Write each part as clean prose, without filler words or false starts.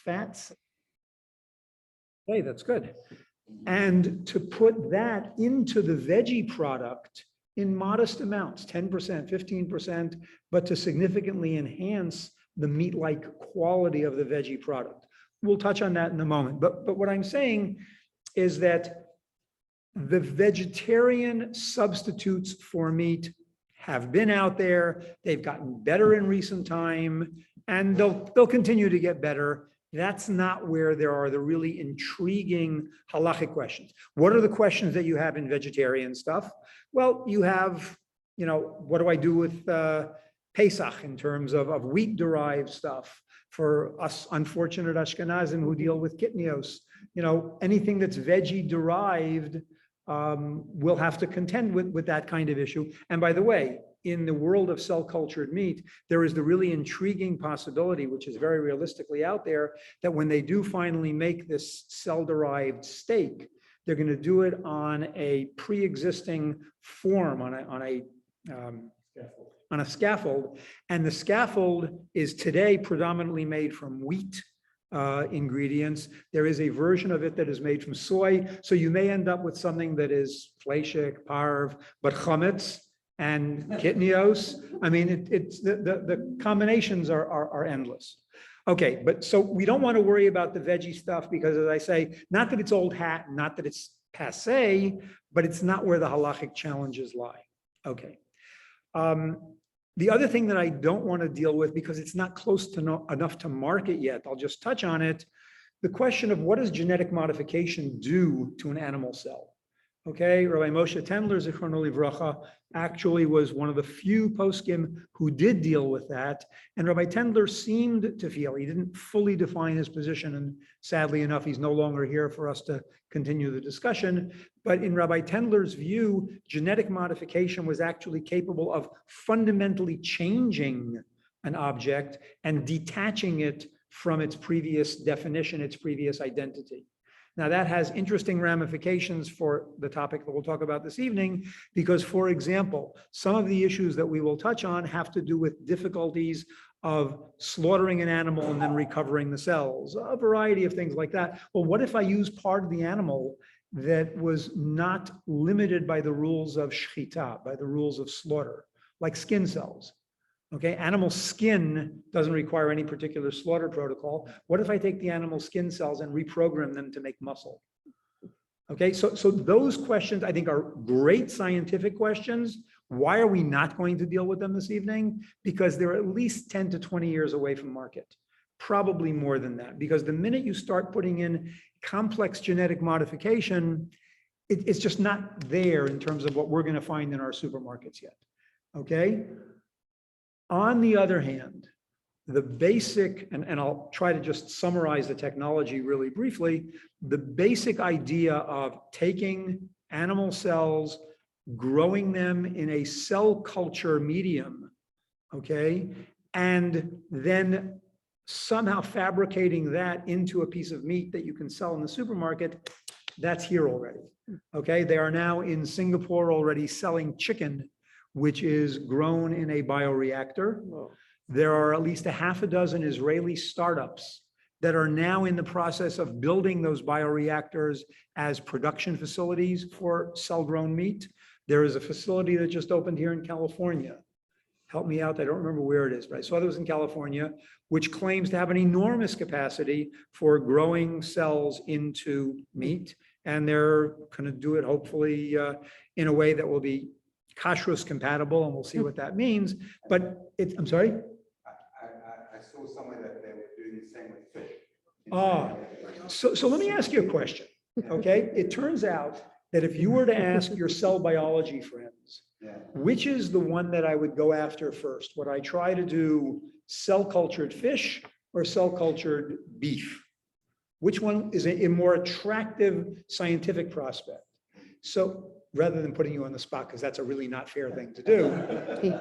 fats. Okay, that's good. And to put that into the veggie product in modest amounts, 10%, 15%, but to significantly enhance the meat-like quality of the veggie product. We'll touch on that in a moment. But what I'm saying is that the vegetarian substitutes for meat have been out there. They've gotten better in recent time, and they'll continue to get better. That's not where there are the really intriguing halachic questions. What are the questions that you have in vegetarian stuff? Well, you have, what do I do with Pesach in terms of wheat-derived stuff? For us unfortunate Ashkenazim who deal with kitnios, anything that's veggie-derived will have to contend with that kind of issue. And by the way, in the world of cell-cultured meat, there is the really intriguing possibility, which is very realistically out there, that when they do finally make this cell-derived steak, they're going to do it on a pre-existing form, on a scaffold. And the scaffold is today predominantly made from wheat ingredients. There is a version of it that is made from soy. So you may end up with something that is fleshik, parv, but chametz and kitnios. I mean, it's the combinations are endless. Okay, but so we don't want to worry about the veggie stuff because, as I say, not that it's old hat, not that it's passé, but it's not where the halachic challenges lie. Okay. The other thing that I don't want to deal with because it's not close to enough to market yet, I'll just touch on it, the question of what does genetic modification do to an animal cell? Okay, Rabbi Moshe Tendler, Zichrono Livracha, actually was one of the few poskim who did deal with that. And Rabbi Tendler seemed to feel, he didn't fully define his position, and sadly enough, he's no longer here for us to continue the discussion. But in Rabbi Tendler's view, genetic modification was actually capable of fundamentally changing an object and detaching it from its previous definition, its previous identity. Now, that has interesting ramifications for the topic that we'll talk about this evening, because, for example, some of the issues that we will touch on have to do with difficulties of slaughtering an animal and then recovering the cells, a variety of things like that. Well, what if I use part of the animal that was not limited by the rules of shechita, by the rules of slaughter, like skin cells? Okay, animal skin doesn't require any particular slaughter protocol. What if I take the animal skin cells and reprogram them to make muscle? Okay, so those questions I think are great scientific questions. Why are we not going to deal with them this evening? Because they're at least 10 to 20 years away from market, probably more than that. Because the minute you start putting in complex genetic modification, it's just not there in terms of what we're going to find in our supermarkets yet. Okay. On the other hand, the basic, and I'll try to just summarize the technology really briefly, the basic idea of taking animal cells, growing them in a cell culture medium, okay, and then somehow fabricating that into a piece of meat that you can sell in the supermarket, that's here already, okay? They are now in Singapore already selling chicken which is grown in a bioreactor. Whoa. There are at least a half a dozen Israeli startups that are now in the process of building those bioreactors as production facilities for cell-grown meat. There is a facility that just opened here in California. Help me out, I don't remember where it is, but I saw it was in California, which claims to have an enormous capacity for growing cells into meat. And they're going to do it hopefully in a way that will be kashrus compatible, and we'll see what that means. But I'm sorry? I saw somewhere that they were doing the same with fish. So let me ask you a question, okay? It turns out that if you were to ask your cell biology friends, which is the one that I would go after first? Would I try to do cell-cultured fish or cell-cultured beef? Which one is a more attractive scientific prospect? So rather than putting you on the spot, because that's a really not fair thing to do,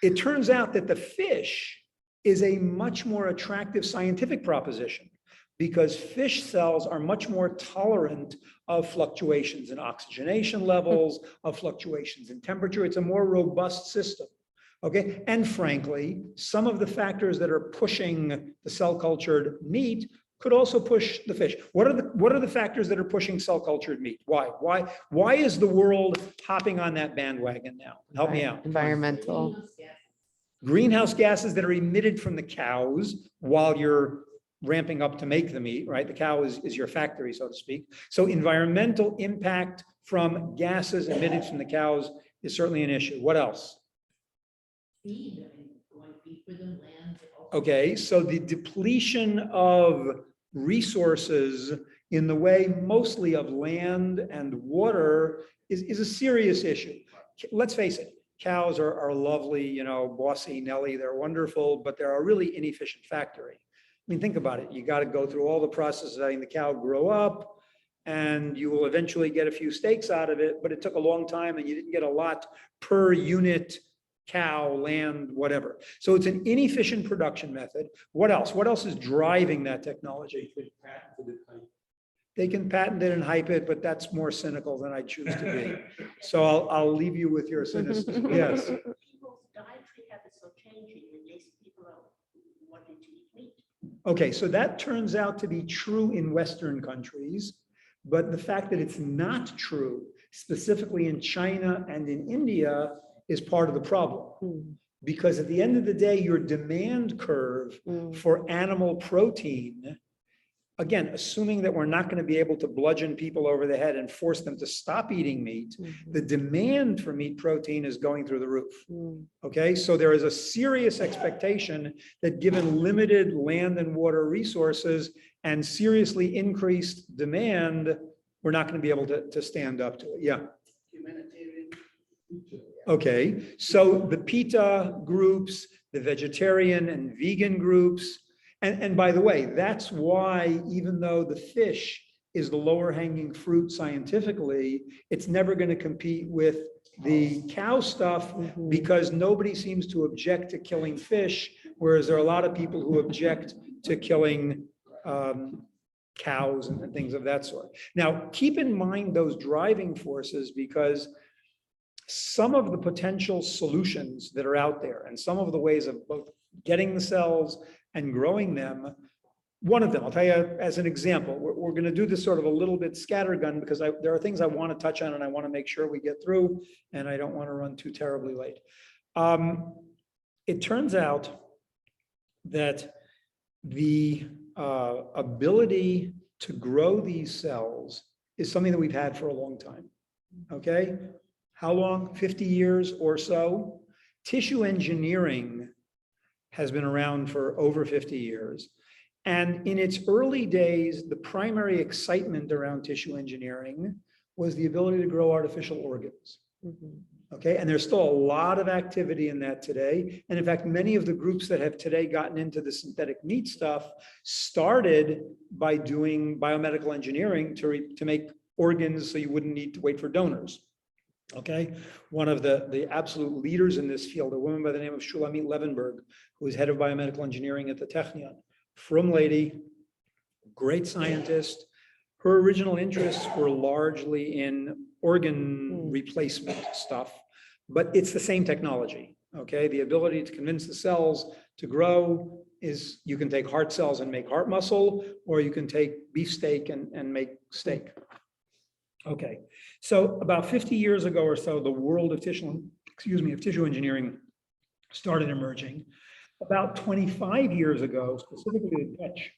it turns out that the fish is a much more attractive scientific proposition because fish cells are much more tolerant of fluctuations in oxygenation levels, of fluctuations in temperature. It's a more robust system. Okay, and frankly, some of the factors that are pushing the cell cultured meat could also push the fish. What are the factors that are pushing cell cultured meat? Why is the world hopping on that bandwagon now? Help me out. Environmental. Greenhouse gases that are emitted from the cows while you're ramping up to make the meat, right? The cow is your factory, so to speak. So environmental impact from gases emitted from the cows is certainly an issue. What else? Feed, I mean, going feed for them, land. Okay, so the depletion of resources in the way mostly of land and water is a serious issue. Let's face it, cows are lovely, bossy Nelly, they're wonderful, but they're a really inefficient factory. I mean, think about it. You got to go through all the process of letting the cow grow up, and you will eventually get a few steaks out of it, but it took a long time and you didn't get a lot per unit cow, land, whatever. So it's an inefficient production method. What else? What else is driving that technology? They can patent it and hype it, but that's more cynical than I choose to be. So I'll leave you with your cynicism. Yes. People's dietary habits are changing, and less people are wanting to eat meat. Okay, so that turns out to be true in Western countries, but the fact that it's not true, specifically in China and in India, is part of the problem. Because at the end of the day, your demand curve for animal protein, again, assuming that we're not going to be able to bludgeon people over the head and force them to stop eating meat, the demand for meat protein is going through the roof. Okay, so there is a serious expectation that given limited land and water resources and seriously increased demand, we're not going to be able to stand up to it. Yeah. Humanitarian. Okay, so the PETA groups, the vegetarian and vegan groups, and by the way, that's why even though the fish is the lower hanging fruit scientifically, it's never going to compete with the cow stuff because nobody seems to object to killing fish, whereas there are a lot of people who object to killing cows and things of that sort. Now, keep in mind those driving forces because some of the potential solutions that are out there and some of the ways of both getting the cells and growing them, one of them, I'll tell you as an example, we're going to do this sort of a little bit scattergun because there are things I want to touch on and I want to make sure we get through and I don't want to run too terribly late. It turns out that the ability to grow these cells is something that we've had for a long time, okay? How long? 50 years or so. Tissue engineering has been around for over 50 years. And in its early days, the primary excitement around tissue engineering was the ability to grow artificial organs. Okay, and there's still a lot of activity in that today. And in fact, many of the groups that have today gotten into the synthetic meat stuff started by doing biomedical engineering to make organs so you wouldn't need to wait for donors. Okay, one of the absolute leaders in this field, a woman by the name of Shulamit Levenberg, who is head of biomedical engineering at the Technion, from lady, great scientist. Her original interests were largely in organ replacement stuff, but it's the same technology. Okay, the ability to convince the cells to grow is you can take heart cells and make heart muscle, or you can take beefsteak and make steak. Okay, so about 50 years ago or so, the world of tissue engineering started emerging. About 25 years ago, specifically the Dutch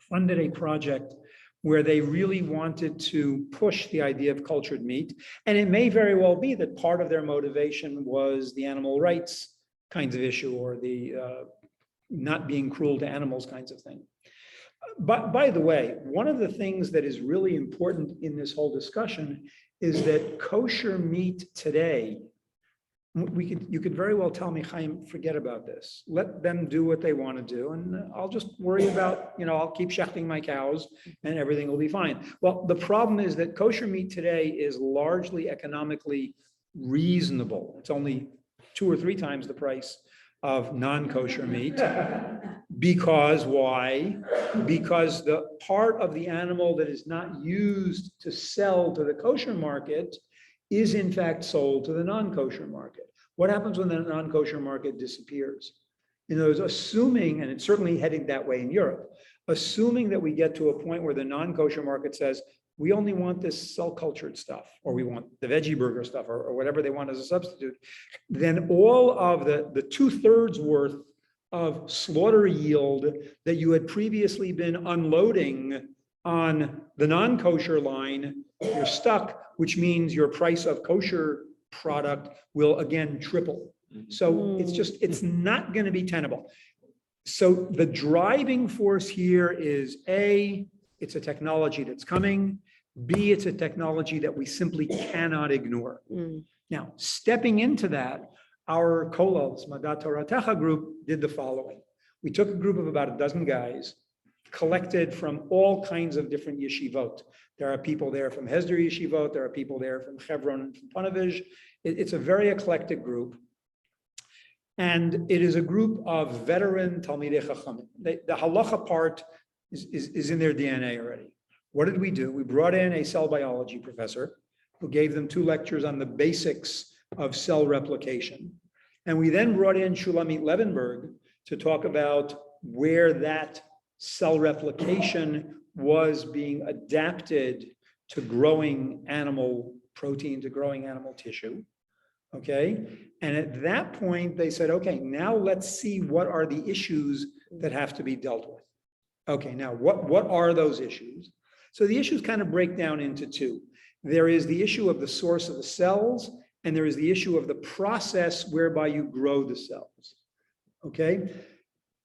funded a project where they really wanted to push the idea of cultured meat. And it may very well be that part of their motivation was the animal rights kinds of issue or the not being cruel to animals kinds of thing. But by the way, one of the things that is really important in this whole discussion is that kosher meat today, you could very well tell me, Chaim, forget about this. Let them do what they want to do. And I'll just worry about, I'll keep shechting my cows and everything will be fine. Well, the problem is that kosher meat today is largely economically reasonable. It's only 2 or 3 times the price of non-kosher meat. Because why? Because the part of the animal that is not used to sell to the kosher market is in fact sold to the non-kosher market. What happens when the non-kosher market disappears? In other words, assuming, and it's certainly heading that way in Europe, assuming that we get to a point where the non-kosher market says, we only want this cell-cultured stuff, or we want the veggie burger stuff, or whatever they want as a substitute, then all of the 2/3 worth of slaughter yield that you had previously been unloading on the non-kosher line, you're stuck, which means your price of kosher product will again triple. So it's not going to be tenable. So the driving force here is A, it's a technology that's coming. B, it's a technology that we simply cannot ignore. Now, stepping into that, our Kolels, Madat Torah Techa group, did the following. We took a group of about a dozen guys, collected from all kinds of different yeshivot. There are people there from Hesder Yeshivot, there are people there from Hebron, from Panovich. It's a very eclectic group. And it is a group of veteran Talmidei Chachamim. The halacha part is in their DNA already. What did we do? We brought in a cell biology professor who gave them 2 lectures on the basics of cell replication. And we then brought in Shulamit Levenberg to talk about where that cell replication was being adapted to growing animal protein, to growing animal tissue. Okay. And at that point, they said, okay, now let's see what are the issues that have to be dealt with. Okay, now what are those issues? So the issues kind of break down into 2. There is the issue of the source of the cells, and there is the issue of the process whereby you grow the cells. Okay.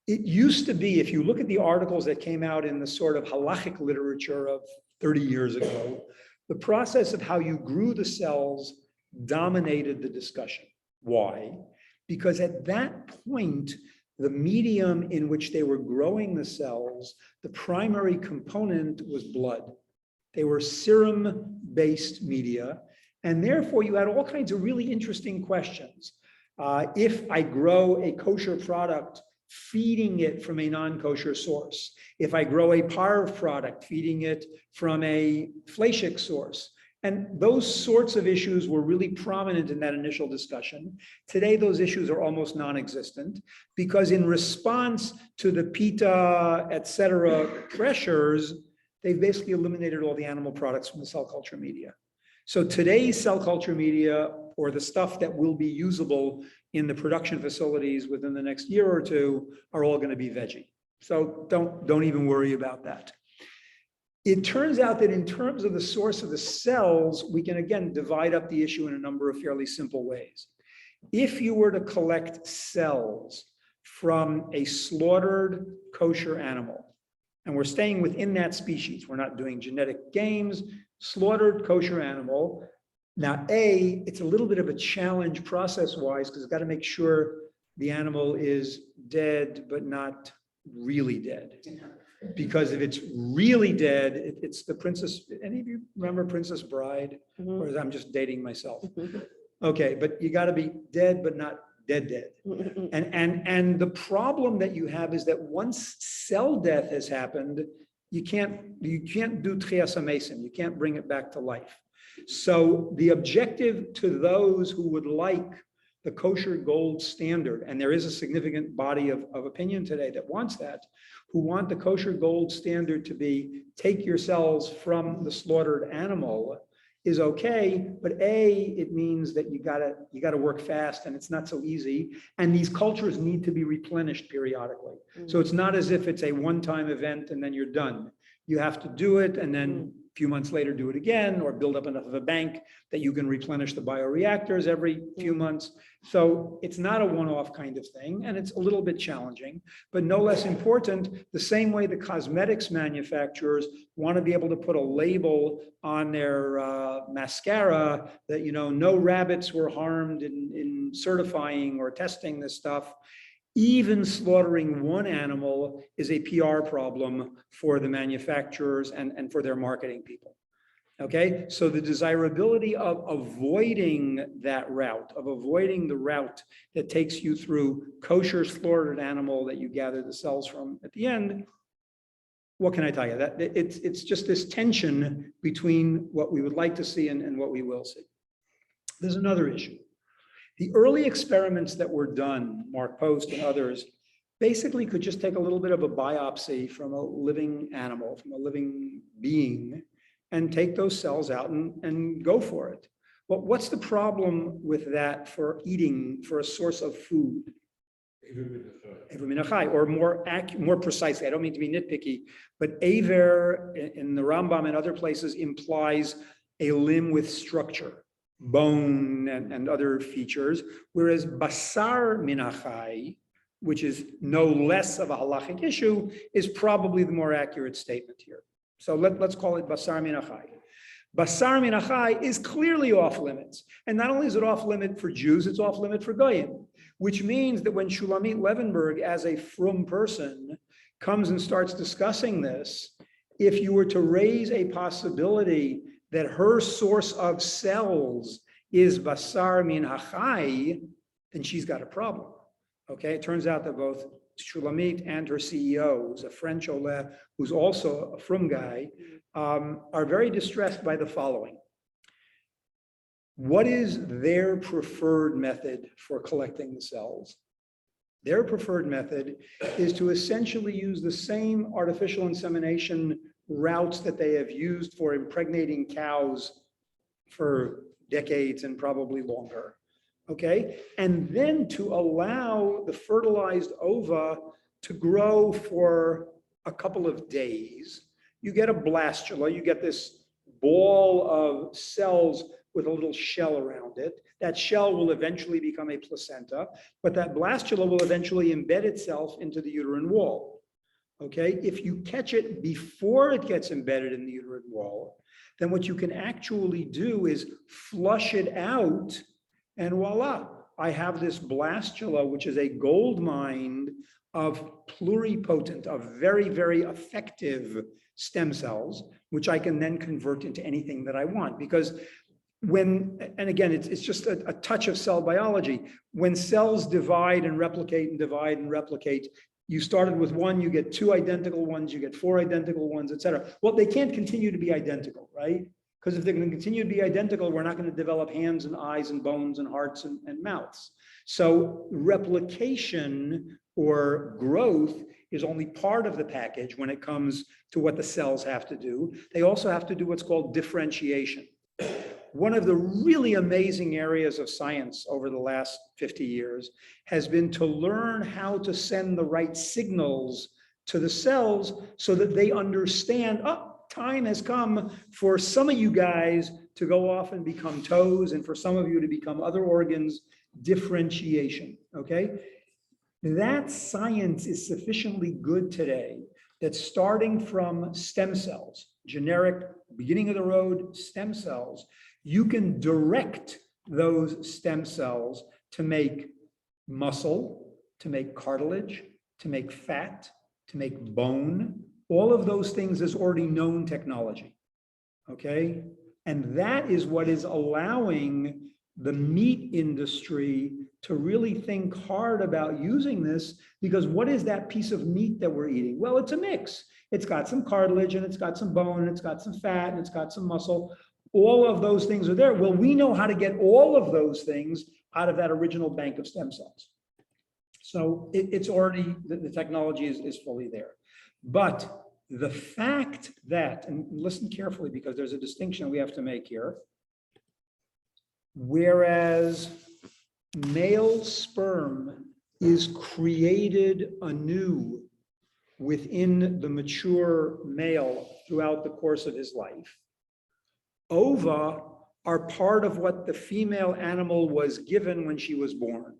It used to be, if you look at the articles that came out in the sort of halachic literature of 30 years ago, the process of how you grew the cells dominated the discussion. Why? Because at that point, the medium in which they were growing the cells, the primary component was blood. They were serum-based media, and therefore you had all kinds of really interesting questions. If I grow a kosher product, feeding it from a non-kosher source, if I grow a parv product, feeding it from a fleishik source, and those sorts of issues were really prominent in that initial discussion. Today, those issues are almost non-existent because in response to the PETA, et cetera, pressures, they've basically eliminated all the animal products from the cell culture media. So today's cell culture media, or the stuff that will be usable in the production facilities within the next year or 2, are all going to be veggie. So don't even worry about that. It turns out that in terms of the source of the cells, we can again divide up the issue in a number of fairly simple ways. If you were to collect cells from a slaughtered kosher animal, and we're staying within that species, we're not doing genetic games, slaughtered kosher animal. Now, A, it's a little bit of a challenge process-wise because it's got to make sure the animal is dead, but not really dead. Because if it's really dead, it's the princess. Any of you remember Princess Bride? Or I'm just dating myself? Okay, but you got to be dead, but not dead. And the problem that you have is that once cell death has happened, you can't do Tchias HaMesim. You can't bring it back to life. So the objective to those who would like the kosher gold standard, and there is a significant body of opinion today that wants that, who want the kosher gold standard to be take your cells from the slaughtered animal, is okay, but A, it means that you gotta work fast and it's not so easy. And these cultures need to be replenished periodically. So it's not as if it's a one-time event and then you're done. You have to do it and then a few months later do it again, or build up enough of a bank that you can replenish the bioreactors every few months. So it's not a one-off kind of thing, and it's a little bit challenging, but no less important, the same way the cosmetics manufacturers want to be able to put a label on their mascara that, no rabbits were harmed in certifying or testing this stuff. Even slaughtering one animal is a PR problem for the manufacturers and for their marketing people. Okay, so the desirability of avoiding that route, of avoiding the route that takes you through kosher slaughtered animal that you gather the cells from at the end, what can I tell you? That it's just this tension between what we would like to see and what we will see. There's another issue. The early experiments that were done, Mark Post and others, basically could just take a little bit of a biopsy from a living animal, from a living being, and take those cells out and go for it. Well, what's the problem with that for eating, for a source of food? Or more precisely, I don't mean to be nitpicky, but aver in the Rambam and other places implies a limb with structure, bone and other features, whereas basar minachai, which is no less of a halachic issue, is probably the more accurate statement here. So let's call it basar minachai. Basar minachai is clearly off limits. And not only is it off limit for Jews, it's off limit for Goyim, which means that when Shulamit Levenberg, as a frum person, comes and starts discussing this, if you were to raise a possibility that her source of cells is basar minachai, then she's got a problem. Okay, it turns out that both Shulamit and her CEO, who's a French Oleh, who's also a frum guy, are very distressed by the following. What is their preferred method for collecting the cells? Their preferred method is to essentially use the same artificial insemination routes that they have used for impregnating cows for decades and probably longer. Okay, and then to allow the fertilized ova to grow for a couple of days. You get a blastula, you get this ball of cells with a little shell around it. That shell will eventually become a placenta, but that blastula will eventually embed itself into the uterine wall. Okay, if you catch it before it gets embedded in the uterine wall, then what you can actually do is flush it out. And voila, I have this blastula, which is a gold mine of pluripotent, of very, very effective stem cells, which I can then convert into anything that I want. Because when, and again, it's just a touch of cell biology. When cells divide and replicate and divide and replicate, you started with one, you get two identical ones, you get four identical ones, et cetera. Well, they can't continue to be identical, right? Because if they're going to continue to be identical, we're not going to develop hands and eyes and bones and hearts and mouths. So replication or growth is only part of the package when it comes to what the cells have to do. They also have to do what's called differentiation. One of the really amazing areas of science over the last 50 years has been to learn how to send the right signals to the cells so that they understand, oh, time has come for some of you guys to go off and become toes, and for some of you to become other organs, differentiation, okay? That science is sufficiently good today that starting from stem cells, generic, beginning of the road stem cells, you can direct those stem cells to make muscle, to make cartilage, to make fat, to make bone. All of those things is already known technology, okay? And that is what is allowing the meat industry to really think hard about using this, because what is that piece of meat that we're eating? Well, it's a mix. It's got some cartilage and it's got some bone and it's got some fat and it's got some muscle. All of those things are there. Well, we know how to get all of those things out of that original bank of stem cells. So it's already, the technology is fully there. But the fact that, and listen carefully because there's a distinction we have to make here, whereas male sperm is created anew within the mature male throughout the course of his life, ova are part of what the female animal was given when she was born.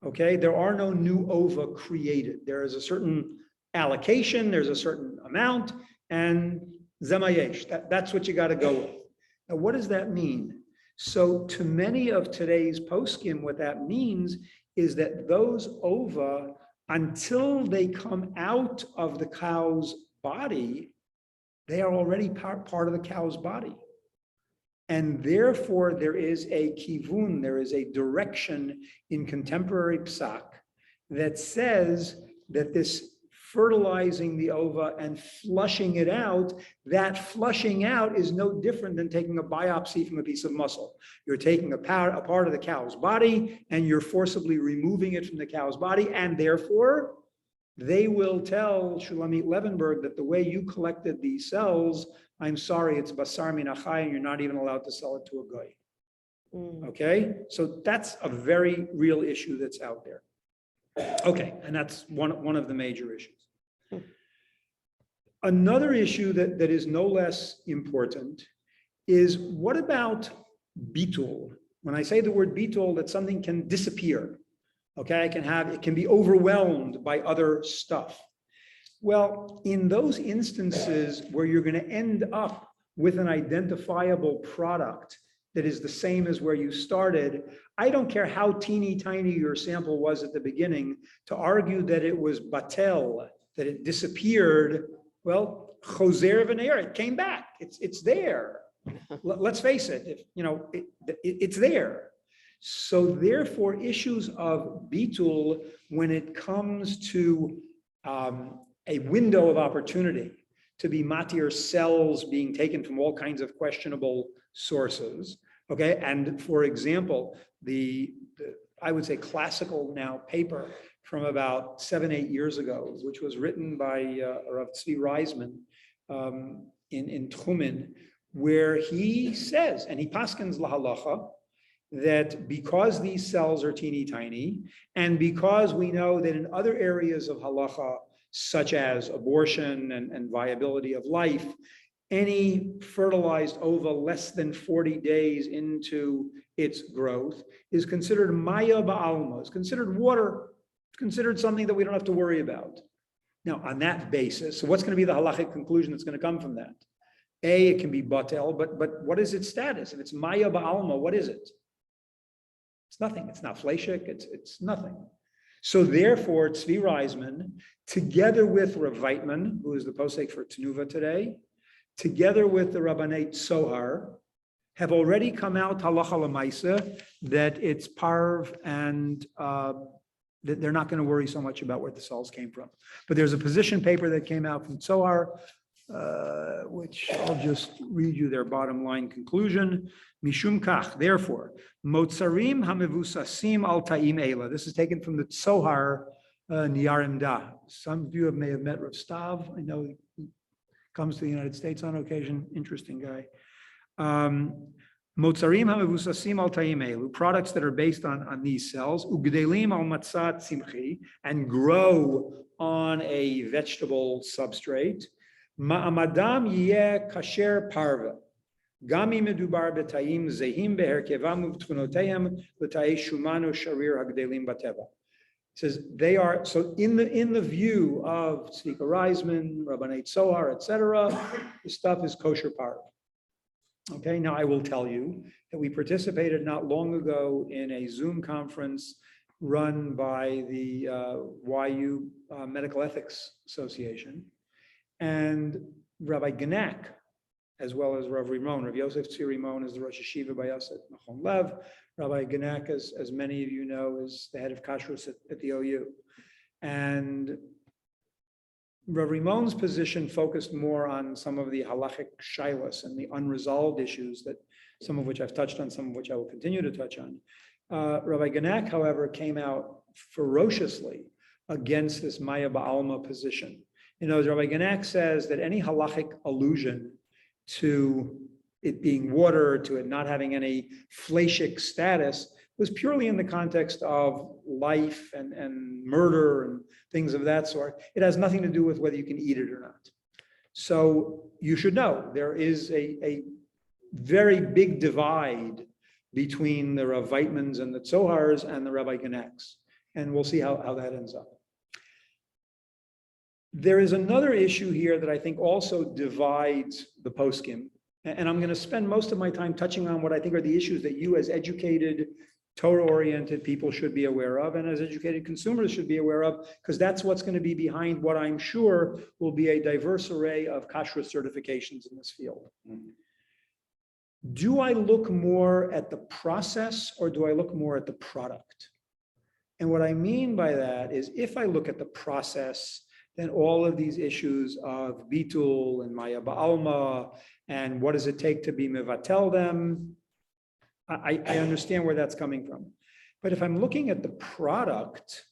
Okay, there are no new ova created. There is a certain allocation, there's a certain amount, and zemayesh, that's what you got to go with. Now, what does that mean? So to many of today's poskim, what that means is that those ova, until they come out of the cow's body, they are already part of the cow's body. And therefore, there is a kivun, there is a direction in contemporary psak that says that this fertilizing the ova and flushing it out, that flushing out is no different than taking a biopsy from a piece of muscle. You're taking a part of the cow's body and you're forcibly removing it from the cow's body, and therefore they will tell Shulamit Levenberg that the way you collected these cells, I'm sorry, it's basar min achai, and you're not even allowed to sell it to a goy. Okay, so that's a very real issue that's out there. Okay, and that's one of the major issues. Another issue that is no less important is, what about bitul? When I say the word bitul, that something can disappear. Okay, it can be overwhelmed by other stuff. Well, in those instances where you're going to end up with an identifiable product that is the same as where you started, I don't care how teeny tiny your sample was at the beginning, to argue that it was batel, that it disappeared. Well, choser v'neir, it came back. It's there. Let's face it. It's there. So therefore, issues of bitul, when it comes to a window of opportunity to be matir cells being taken from all kinds of questionable sources, okay? And for example, the I would say classical now paper from about 7-8 years ago, which was written by Rav Tzvi Reisman in Tchumen, where he says, and he paskins la halacha, that because these cells are teeny tiny, and because we know that in other areas of halacha, such as abortion and viability of life, any fertilized ova less than 40 days into its growth is considered maya ba'alma, is considered water, it's considered something that we don't have to worry about. Now, on that basis, so what's going to be the halachic conclusion that's going to come from that? A, it can be batel, but what is its status? If it's maya ba'alma, what is it? It's nothing. It's not fleshik. It's nothing. So therefore, Tzvi Reisman, together with Rav Weitman, who is the posek for Tenuva today, together with the Rabbanei Tzohar, have already come out halacha l'maisa that it's parv, and that they're not going to worry so much about where the cells came from. But there's a position paper that came out from Tzohar, which I'll just read you their bottom line conclusion. Mishum kach, therefore, motzarim hamevusasim al ta'im eila. This is taken from the Tzohar Niyarim Da. Some of you may have met Rav Stav. I know he comes to the United States on occasion. Interesting guy. Motzarim hamevusasim al ta'im elu, products that are based on these cells, ugdelim al matzat simchi, and grow on a vegetable substrate. Ma'amadam yeh kasher parva. Gami medubar betayim zehim beherkevam uvtchunoteim l'tayei shumano sharir hagdelim bateva. It says they are, so in the view of Tzvika Reisman, Rabbanei Tzohar, etc., the stuff is kosher parva. Okay, now I will tell you that we participated not long ago in a Zoom conference run by the YU Medical Ethics Association, and Rabbi Genak, as well as Rav Rimon. Rav Yosef Tzvi Rimon is the Rosh Hashiva Bayaset Machon Lev. Rabbi Genak, as many of you know, is the head of Kashrus at the OU. And Rav Rimon's position focused more on some of the halachic shilas and the unresolved issues, that some of which I've touched on, some of which I will continue to touch on. Rabbi Genak, however, came out ferociously against this Maya Ba'alma position. You know, Rabbi Genak says that any halachic allusion to it being water, to it not having any fleshik status, was purely in the context of life and murder and things of that sort. It has nothing to do with whether you can eat it or not. So you should know there is a very big divide between the Rav Weitmans and the Tzohars and the Rabbi Genaks. And we'll see how that ends up. There is another issue here that I think also divides the poskim. And I'm going to spend most of my time touching on what I think are the issues that you as educated, Torah-oriented people should be aware of, and as educated consumers should be aware of, because that's what's going to be behind what I'm sure will be a diverse array of kashrut certifications in this field. Do I look more at the process or do I look more at the product? And what I mean by that is, if I look at the process, then all of these issues of bitul and maya ba'alma and what does it take to be mevatel them, I understand where that's coming from. But if I'm looking at the product,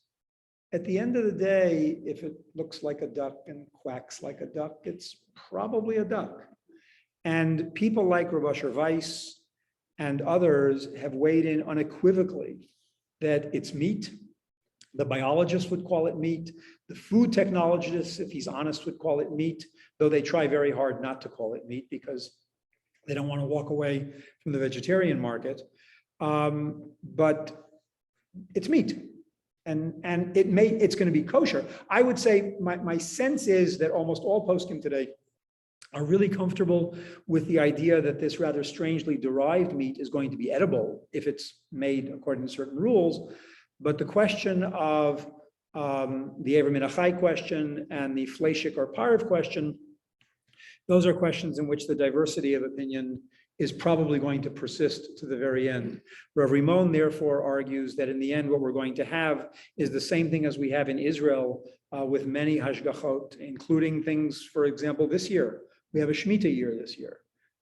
at the end of the day, if it looks like a duck and quacks like a duck, it's probably a duck. And people like Rav Asher Weiss and others have weighed in unequivocally that it's meat. The biologists would call it meat. The food technologists, if he's honest, would call it meat, though they try very hard not to call it meat because they don't want to walk away from the vegetarian market. But it's meat. And it's going to be kosher. I would say my sense is that almost all poskim today are really comfortable with the idea that this rather strangely derived meat is going to be edible if it's made according to certain rules. But the question of the Ever Min Achai question and the Fleshik or Parv question, those are questions in which the diversity of opinion is probably going to persist to the very end. Rav Rimon therefore argues that in the end, what we're going to have is the same thing as we have in Israel with many hashgachot, including things, for example, this year. We have a Shemitah year this year.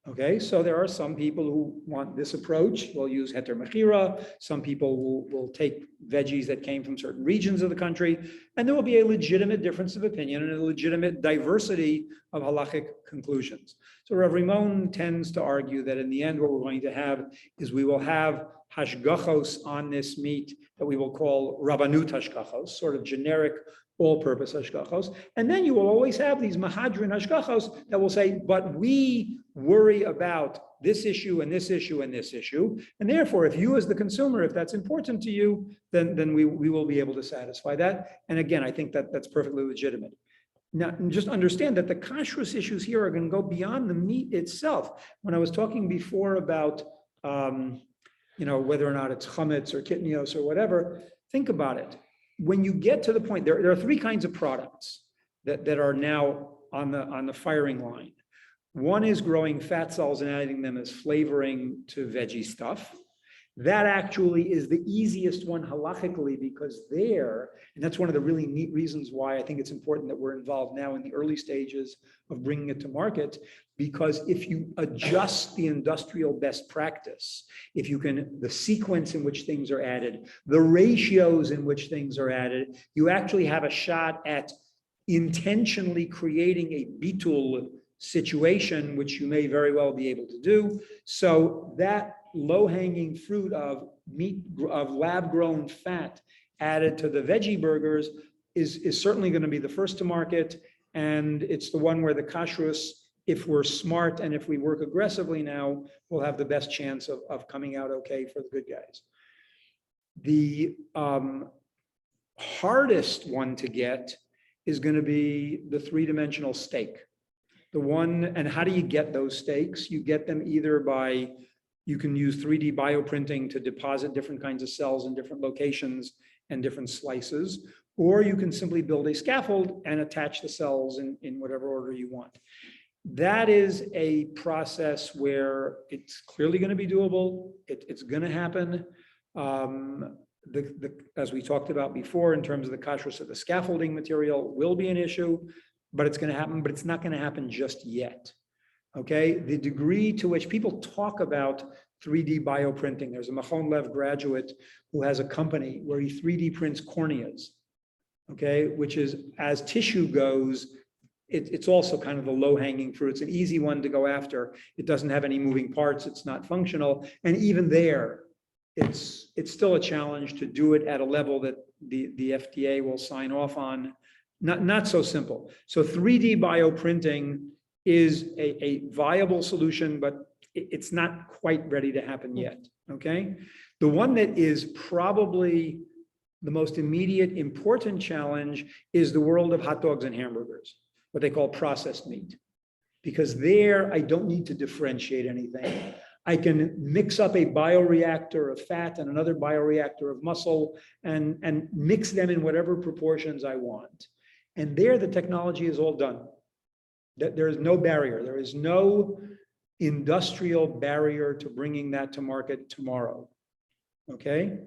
Okay, so there are some people who want this approach. We'll use heter mechira. Some people will take veggies that came from certain regions of the country, and there will be a legitimate difference of opinion and a legitimate diversity of halachic conclusions. So Rav Rimon tends to argue that in the end, what we're going to have is we will have hashgachos on this meat that we will call rabbanut hashgachos, sort of generic all-purpose hashgachos. And then you will always have these mahadrin hashgachos that will say, but we worry about this issue and this issue and this issue. And therefore, if you as the consumer, if that's important to you, then we will be able to satisfy that. And again, I think that that's perfectly legitimate. Now, just understand that the kashrus issues here are going to go beyond the meat itself. When I was talking before about, whether or not it's chametz or kitnios or whatever, think about it. When you get to the point, there are three kinds of products that are now on the firing line. One is growing fat cells and adding them as flavoring to veggie stuff. That actually is the easiest one halachically because and that's one of the really neat reasons why I think it's important that we're involved now in the early stages of bringing it to market, because if you adjust the industrial best practice, if you can, the sequence in which things are added, the ratios in which things are added, you actually have a shot at intentionally creating a bitul situation, which you may very well be able to do. So that low-hanging fruit of meat, of lab-grown fat added to the veggie burgers is certainly going to be the first to market. And it's the one where the kashrus, if we're smart and if we work aggressively now, will have the best chance of coming out okay for the good guys. The hardest one to get is going to be the three-dimensional steak. And how do you get those steaks? You get them either you can use 3D bioprinting to deposit different kinds of cells in different locations and different slices, or you can simply build a scaffold and attach the cells in whatever order you want. That is a process where it's clearly going to be doable. It's going to happen. As we talked about before, in terms of the kashrus of the scaffolding material will be an issue, but it's going to happen, but it's not going to happen just yet. Okay, the degree to which people talk about 3D bioprinting, there's a Machon Lev graduate who has a company where he 3D prints corneas, okay, which is, as tissue goes, it's also kind of the low-hanging fruit. It's an easy one to go after. It doesn't have any moving parts. It's not functional. And even there, it's still a challenge to do it at a level that the FDA will sign off on. Not so simple. So 3D bioprinting is a viable solution, but it's not quite ready to happen yet, okay? The one that is probably the most immediate important challenge is the world of hot dogs and hamburgers, what they call processed meat. Because there, I don't need to differentiate anything. I can mix up a bioreactor of fat and another bioreactor of muscle and mix them in whatever proportions I want. And there, the technology is all done. There is no barrier. There is no industrial barrier to bringing that to market tomorrow. Okay?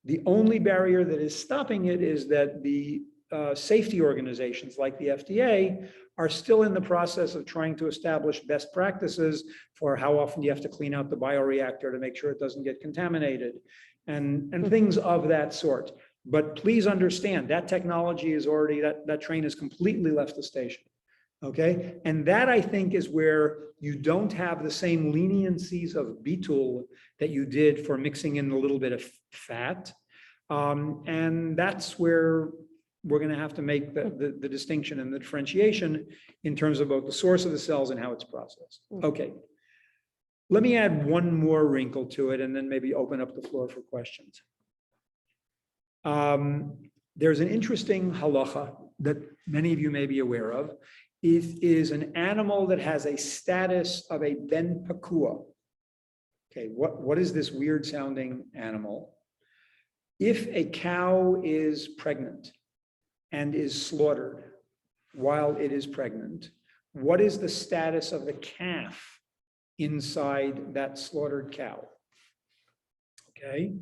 The only barrier that is stopping it is that the safety organizations like the FDA are still in the process of trying to establish best practices for how often you have to clean out the bioreactor to make sure it doesn't get contaminated and things of that sort. But please understand that technology is already, that train has completely left the station. Okay. And that I think is where you don't have the same leniencies of bitul that you did for mixing in a little bit of fat. And that's where we're going to have to make the distinction and the differentiation in terms of both the source of the cells and how it's processed. Okay. Let me add one more wrinkle to it and then maybe open up the floor for questions. There's an interesting halacha that many of you may be aware of. It is an animal that has a status of a ben pakua. Okay, what is this weird sounding animal? If a cow is pregnant and is slaughtered while it is pregnant, what is the status of the calf inside that slaughtered cow? Okay.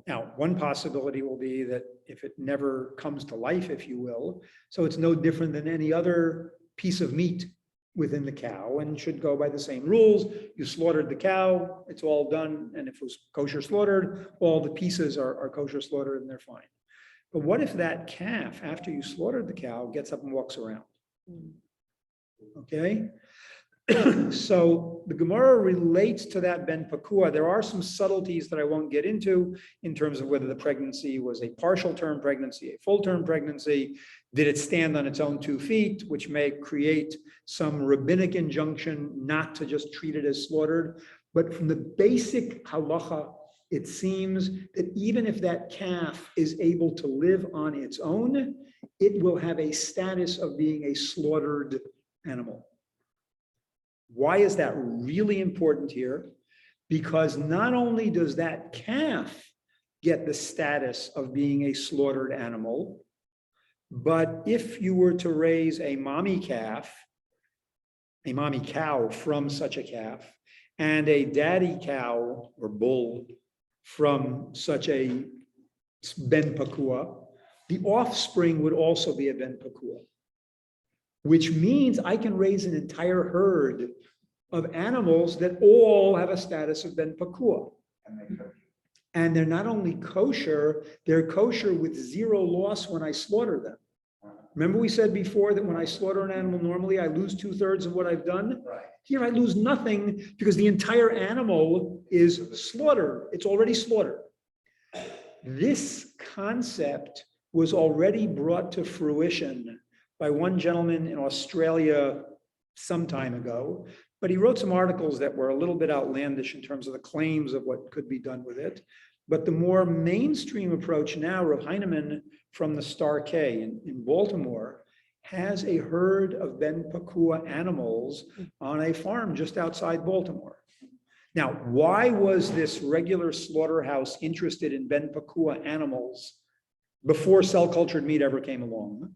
Now, one possibility will be that if it never comes to life, if you will, so it's no different than any other piece of meat within the cow and should go by the same rules. You slaughtered the cow, it's all done. And if it was kosher slaughtered, all the pieces are kosher slaughtered and they're fine. But what if that calf, after you slaughtered the cow, gets up and walks around? Okay. So the Gemara relates to that ben pakua. There are some subtleties that I won't get into in terms of whether the pregnancy was a partial term pregnancy, a full term pregnancy. Did it stand on its own 2 feet, which may create some rabbinic injunction not to just treat it as slaughtered. But from the basic halacha, it seems that even if that calf is able to live on its own, it will have a status of being a slaughtered animal. Why is that really important here? Because not only does that calf get the status of being a slaughtered animal, but if you were to raise a mommy calf, a mommy cow from such a calf, and a daddy cow or bull from such a ben pakua, the offspring would also be a ben pakua, which means I can raise an entire herd of animals that all have a status of ben pakua. And they're not only kosher, they're kosher with zero loss when I slaughter them. Remember we said before that when I slaughter an animal, normally I lose 2/3 of what I've done? Right. Here I lose nothing because the entire animal is slaughtered. It's already slaughtered. This concept was already brought to fruition by one gentleman in Australia some time ago, but he wrote some articles that were a little bit outlandish in terms of the claims of what could be done with it. But the more mainstream approach now, Rav Heinemann from the Star K in Baltimore has a herd of ben pakua animals on a farm just outside Baltimore. Now, why was this regular slaughterhouse interested in ben pakua animals before cell-cultured meat ever came along?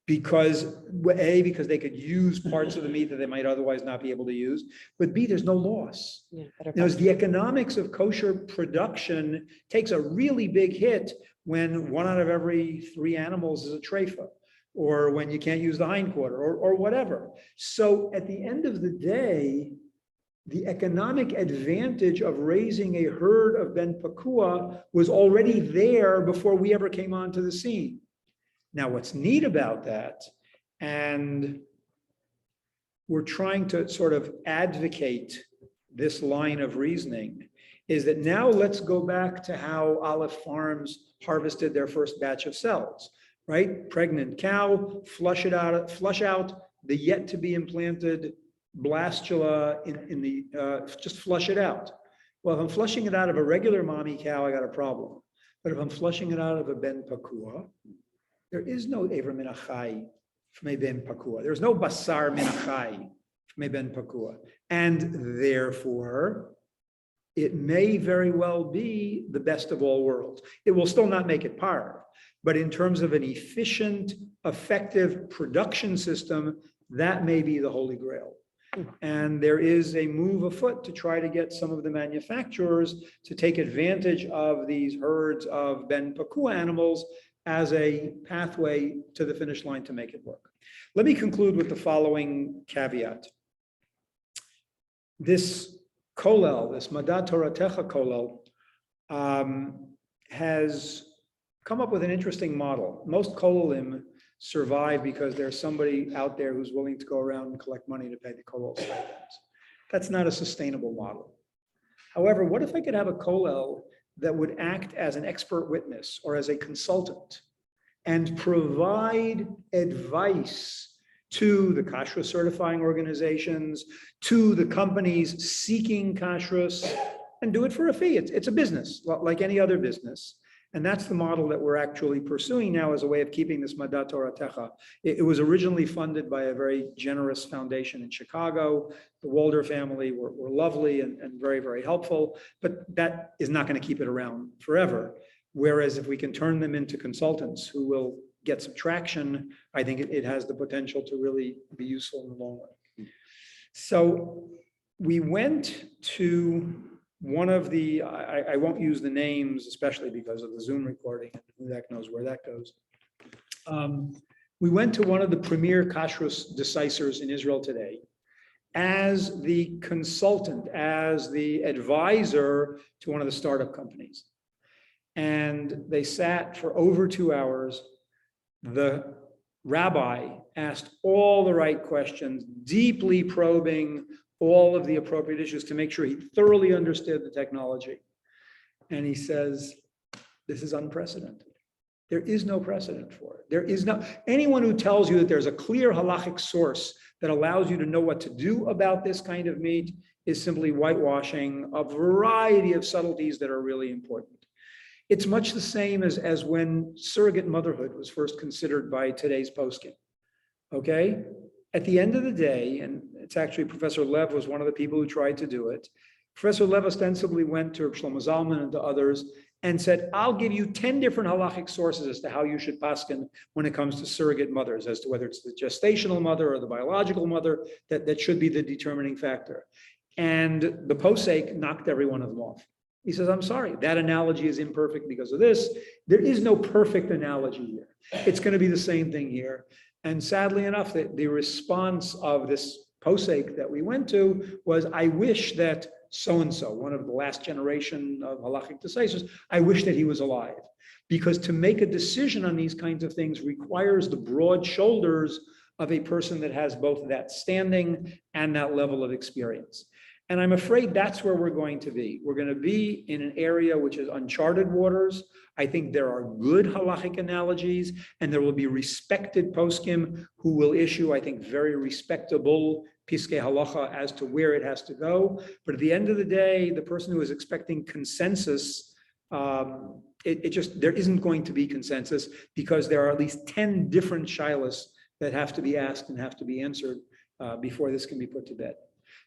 Because they could use parts of the meat that they might otherwise not be able to use, but B, there's no loss. Now, the economics of kosher production takes a really big hit when 1 out of every 3 animals is a treifa, or when you can't use the hindquarter, or whatever. So at the end of the day, the economic advantage of raising a herd of ben pakua was already there before we ever came onto the scene. Now, what's neat about that, and we're trying to sort of advocate this line of reasoning, is that now let's go back to how Aleph Farms harvested their first batch of cells, right? Pregnant cow, flush out the yet to be implanted blastula just flush it out. Well, if I'm flushing it out of a regular mommy cow, I got a problem. But if I'm flushing it out of a ben pakua, there is no Ever min achai from a ben pakua. There's no basar min achai from a ben pakua. And therefore, it may very well be the best of all worlds. It will still not make it par, but in terms of an efficient, effective production system, that may be the holy grail. And there is a move afoot to try to get some of the manufacturers to take advantage of these herds of ben pakua animals as a pathway to the finish line to make it work. Let me conclude with the following caveat. This kollel, this Madat Toratecha kollel, has come up with an interesting model. Most kollelim survive because there's somebody out there who's willing to go around and collect money to pay the kollel stipends. That's not a sustainable model. However, what if I could have a kollel that would act as an expert witness or as a consultant and provide advice to the kashrus certifying organizations, to the companies seeking kashrus, and do it for a fee. It's a business, like any other business. And that's the model that we're actually pursuing now as a way of keeping this Madat Toratecha. It was originally funded by a very generous foundation in Chicago. The Walder family were lovely and very, very helpful, but that is not going to keep it around forever. Whereas if we can turn them into consultants who will get some traction, I think it has the potential to really be useful in the long run. So we went to one of the, I won't use the names, especially because of the Zoom recording, and who the heck knows where that goes. We went to one of the premier kashrus decisors in Israel today as the consultant, as the advisor to one of the startup companies. And they sat for over 2 hours. The rabbi asked all the right questions, deeply probing all of the appropriate issues to make sure he thoroughly understood the technology. And he says, this is unprecedented. There is no precedent for it. There is no, anyone who tells you that there's a clear halachic source that allows you to know what to do about this kind of meat is simply whitewashing a variety of subtleties that are really important. It's much the same as when surrogate motherhood was first considered by today's poskim. Okay? At the end of the day, and it's actually Professor Lev was one of the people who tried to do it. Professor Lev ostensibly went to Shlomo Zalman and to others and said, I'll give you 10 different halachic sources as to how you should paskin when it comes to surrogate mothers, as to whether it's the gestational mother or the biological mother, that should be the determining factor. And the posek knocked every one of them off. He says, I'm sorry, that analogy is imperfect because of this. There is no perfect analogy here. It's going to be the same thing here. And sadly enough, the response of this posek that we went to was, I wish that so-and-so, one of the last generation of halachic decisors, I wish that he was alive. Because to make a decision on these kinds of things requires the broad shoulders of a person that has both that standing and that level of experience. And I'm afraid that's where we're going to be. We're going to be in an area which is uncharted waters. I think there are good halachic analogies, and there will be respected poskim who will issue, I think, very respectable piskei halacha as to where it has to go. But at the end of the day, the person who is expecting consensus, there isn't going to be consensus because there are at least 10 different shilas that have to be asked and have to be answered before this can be put to bed.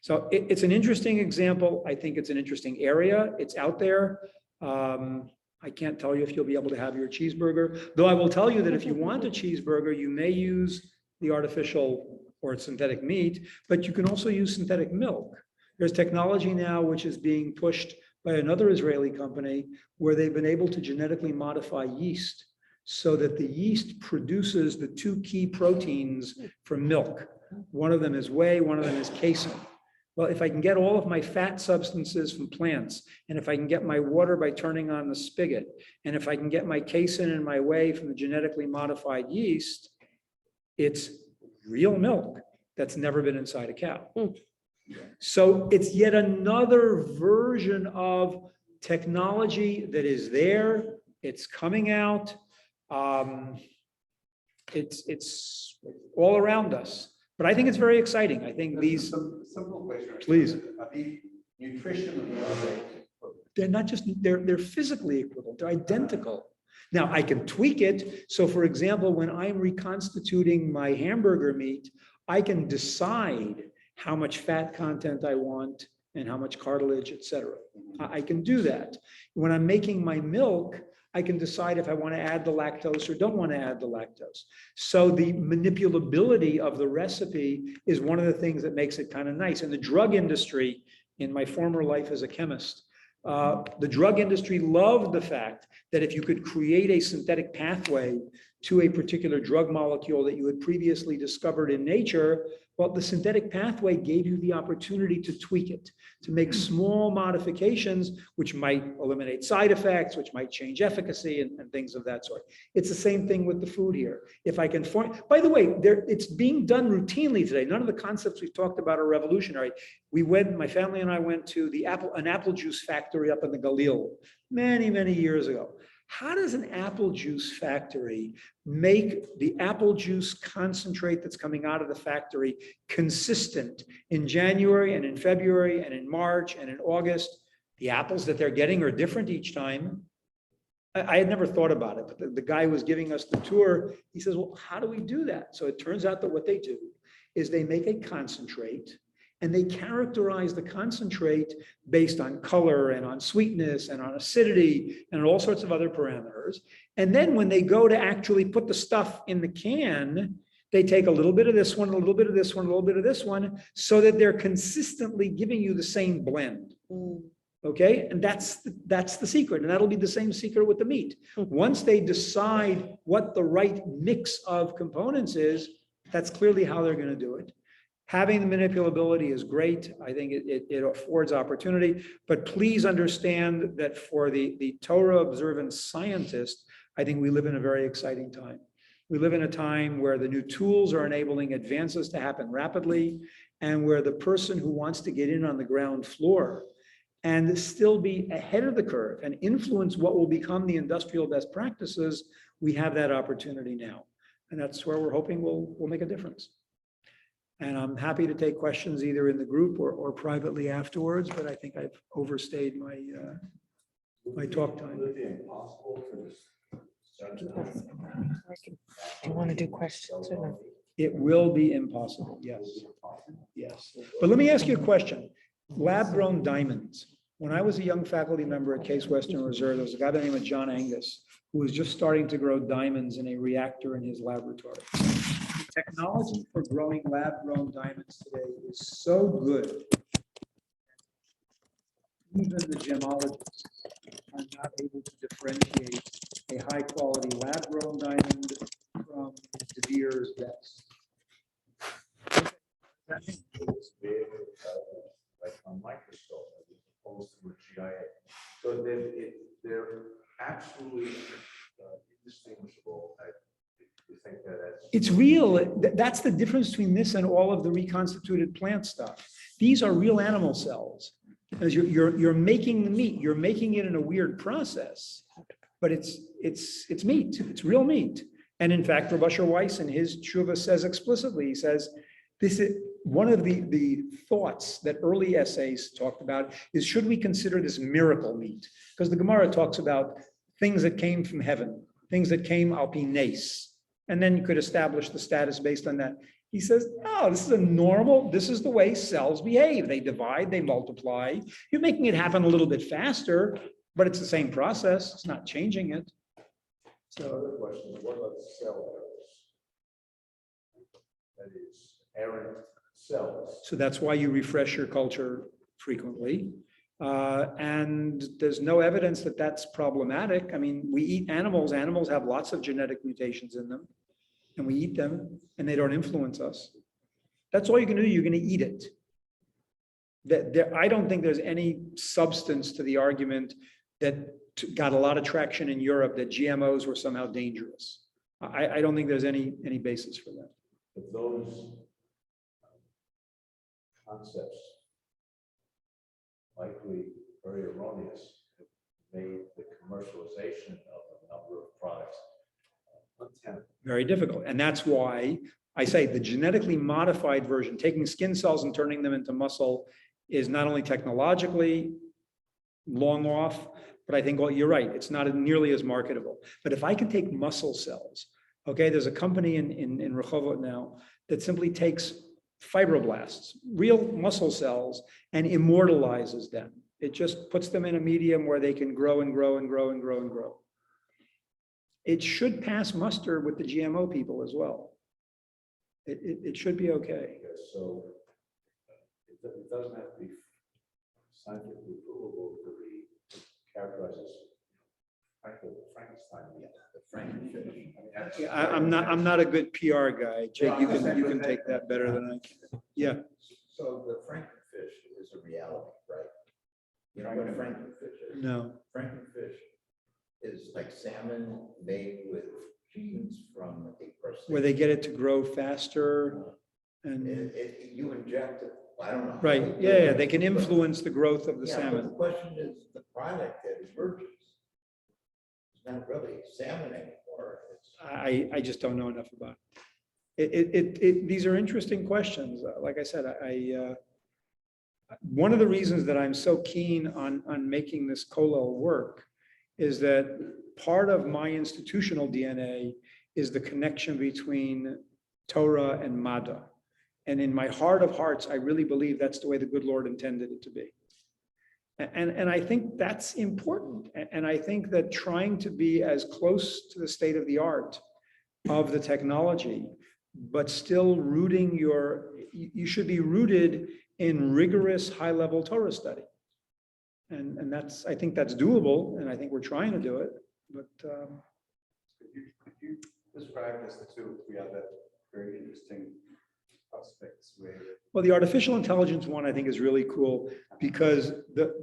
So it's an interesting example. I think it's an interesting area. It's out there. I can't tell you if you'll be able to have your cheeseburger, though I will tell you that if you want a cheeseburger, you may use the artificial or synthetic meat, but you can also use synthetic milk. There's technology now which is being pushed by another Israeli company where they've been able to genetically modify yeast so that the yeast produces the 2 key proteins from milk. One of them is whey, one of them is casein. Well, if I can get all of my fat substances from plants, and if I can get my water by turning on the spigot, and if I can get my casein and my whey from the genetically modified yeast, it's real milk that's never been inside a cow. So it's yet another version of technology that is there. It's coming out. It's all around us. But I think it's very exciting. I think these simple question. Please. Are these nutritionally related? They're not just, they're physically equivalent, they're identical. Now I can tweak it. So for example, when I'm reconstituting my hamburger meat, I can decide how much fat content I want and how much cartilage, et cetera. I can do that. When I'm making my milk, I can decide if I want to add the lactose or don't want to add the lactose. So the manipulability of the recipe is one of the things that makes it kind of nice. In the drug industry, in my former life as a chemist, The drug industry loved the fact that if you could create a synthetic pathway to a particular drug molecule that you had previously discovered in nature, well, the synthetic pathway gave you the opportunity to tweak it, to make small modifications, which might eliminate side effects, which might change efficacy and things of that sort. It's the same thing with the food here. If I can by the way, it's being done routinely today. None of the concepts we've talked about are revolutionary. My family and I went to an apple juice factory up in the Galil many, many years ago. How does an apple juice factory make the apple juice concentrate that's coming out of the factory consistent in January and in February and in March and in August? The apples that they're getting are different each time. I had never thought about it, but the guy who was giving us the tour, he says, well, how do we do that? So it turns out that what they do is they make a concentrate, and they characterize the concentrate based on color and on sweetness and on acidity and all sorts of other parameters. And then when they go to actually put the stuff in the can, they take a little bit of this one, a little bit of this one, a little bit of this one, so that they're consistently giving you the same blend. Okay, and that's the secret, and that'll be the same secret with the meat. Once they decide what the right mix of components is, that's clearly how they're going to do it. Having the manipulability is great. I think it affords opportunity, but please understand that for the Torah observant scientist, I think we live in a very exciting time. We live in a time where the new tools are enabling advances to happen rapidly, and where the person who wants to get in on the ground floor and still be ahead of the curve and influence what will become the industrial best practices, we have that opportunity now. And that's where we're hoping we'll make a difference. And I'm happy to take questions either in the group or privately afterwards, but I think I've overstayed my my talk time. Would it be impossible for this? Do you want to do questions or no? It will be impossible, yes. Yes. But let me ask you a question. Lab-grown diamonds. When I was a young faculty member at Case Western Reserve, there was a guy by the name of John Angus who was just starting to grow diamonds in a reactor in his laboratory. The technology for growing lab-grown diamonds today is so good, even the gemologists are not able to differentiate a high-quality lab-grown diamond from De Beers best. That means it's big, like a microscope as opposed to a GIA. So they're absolutely indistinguishable. You think that that's... It's real. That's the difference between this and all of the reconstituted plant stuff. These are real animal cells. As you're making the meat, you're making it in a weird process, but it's meat. It's real meat. And in fact, Rav Asher Weiss in his tshuva says explicitly, he says, this is one of the thoughts that early essays talked about is, should we consider this miracle meat? Because the Gemara talks about things that came from heaven, things that came al pi nes, and then you could establish the status based on that. He says, oh, this is the way cells behave. They divide, they multiply. You're making it happen a little bit faster, but it's the same process. It's not changing it. So the question is, what about cell errors? That is, errant cells. So that's why you refresh your culture frequently. And there's no evidence that that's problematic. I mean, we eat animals. Animals have lots of genetic mutations in them, and we eat them, and they don't influence us. That's all you're going to do. You're going to eat it. I don't think there's any substance to the argument that got a lot of traction in Europe that GMOs were somehow dangerous. I don't think there's any basis for that. But those concepts, likely very erroneous, have made the commercialization of a number of products untenable. Very difficult. And that's why I say the genetically modified version, taking skin cells and turning them into muscle, is not only technologically long off, but I think, well, you're right, it's not nearly as marketable. But if I can take muscle cells, okay, there's a company in Rehovot now that simply takes fibroblasts, real muscle cells, and immortalizes them. It just puts them in a medium where they can grow and grow and grow and grow and grow. It should pass muster with the GMO people as well. It should be okay. Yes, so it doesn't have to be scientifically provable to be characterized as Frankenstein, the Frankenfish. I mean, that's- I'm not a good PR guy. Jake, you can take that better than I can. Yeah. So the Frankenfish is a reality, right? You know what Frankenfish is? No. Frankenfish is like salmon made with genes from a person. Where they get it to grow faster and, You inject it, I don't know. how right, they do yeah, it, they can but- influence the growth of the Yeah, but salmon. the question is, the product that emerges is not really salmon anymore. It's I just don't know enough about it. These are interesting questions. Like I said, one of the reasons that I'm so keen on making this kollel work is that part of my institutional DNA is the connection between Torah and Mada. And in my heart of hearts, I really believe that's the way the good Lord intended it to be. And I think that's important. And I think that trying to be as close to the state of the art of the technology, but still rooting you should be rooted in rigorous high-level Torah study. And that's, I think that's doable, and I think we're trying to do it, but Could you describe just the 2 or 3 other very interesting aspects where? well, the artificial intelligence one I think is really cool because